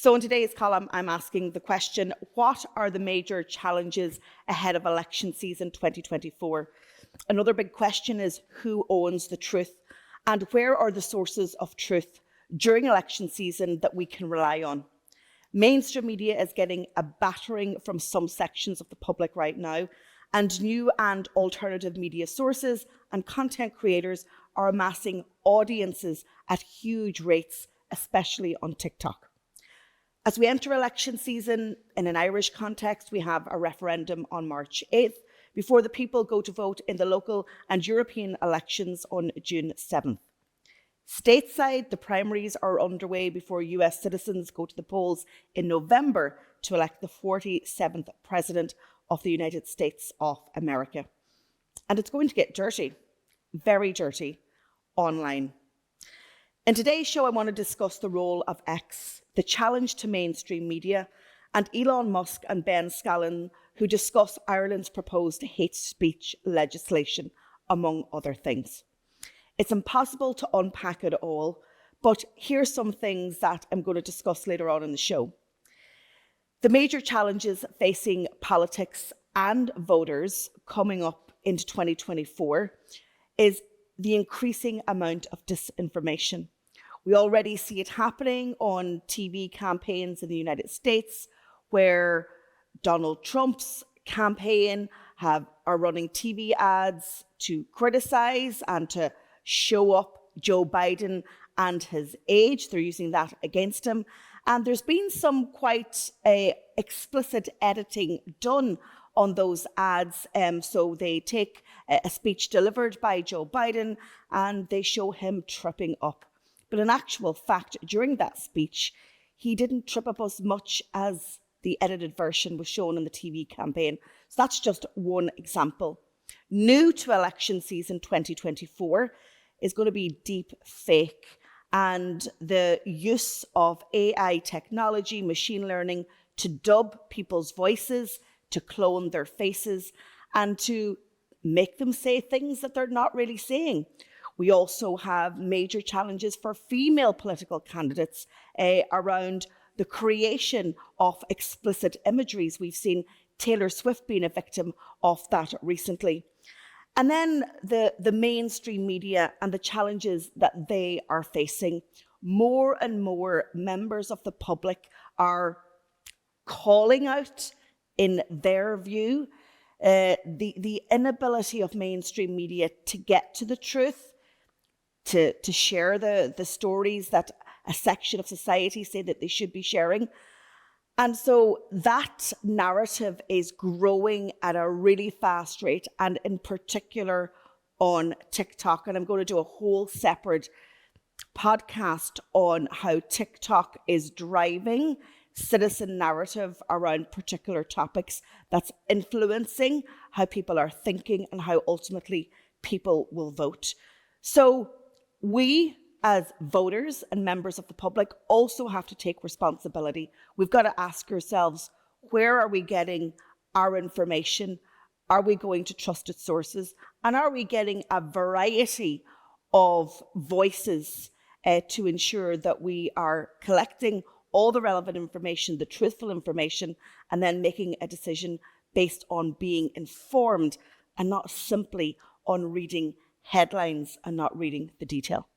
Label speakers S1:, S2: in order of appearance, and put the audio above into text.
S1: So in today's column, I'm asking the question, what are the major challenges ahead of election season 2024? Another big question is, who owns the truth? And where are the sources of truth during election season that we can rely on? Mainstream media is getting a battering from some sections of the public right now, and new and alternative media sources and content creators are amassing audiences at huge rates, especially on TikTok. As we enter election season, in an Irish context, we have a referendum on March 8th, before the people go to vote in the local and European elections on June 7th. Stateside, the primaries are underway before US citizens go to the polls in November to elect the 47th President of the United States of America. And it's going to get dirty, very dirty, online. In today's show, I want to discuss the role of X, the challenge to mainstream media, and Elon Musk and Ben Scallon, who discuss Ireland's proposed hate speech legislation, among other things. It's impossible to unpack it all, but here's some things that I'm going to discuss later on in the show. The major challenges facing politics and voters coming up into 2024 is the increasing amount of disinformation. We already see it happening on TV campaigns in the United States, where Donald Trump's campaign are running TV ads to criticize and to show up Joe Biden and his age. They're using that against him. And there's been some quite explicit editing done on those ads. So they take a speech delivered by Joe Biden and they show him tripping up. But in actual fact, during that speech, he didn't trip up as much as the edited version was shown in the TV campaign. So that's just one example. New to election season 2024 is going to be deep fake and the use of AI technology, machine learning, to dub people's voices, to clone their faces, and to make them say things that they're not really saying. We also have major challenges for female political candidates around the creation of explicit imageries. We've seen Taylor Swift being a victim of that recently. And then the mainstream media and the challenges that they are facing. More and more members of the public are calling out, in their view, the inability of mainstream media to get to the truth, to share the stories that a section of society say that they should be sharing. And so that narrative is growing at a really fast rate, and in particular on TikTok. And I'm going to do a whole separate podcast on how TikTok is driving citizen narrative around particular topics that's influencing how people are thinking and how ultimately people will vote. So we, as voters and members of the public, also have to take responsibility. We've got to ask ourselves, where are we getting our information? Are we going to trusted sources? And are we getting a variety of voices to ensure that we are collecting all the relevant information, the truthful information, and then making a decision based on being informed and not simply on reading headlines and not reading the detail?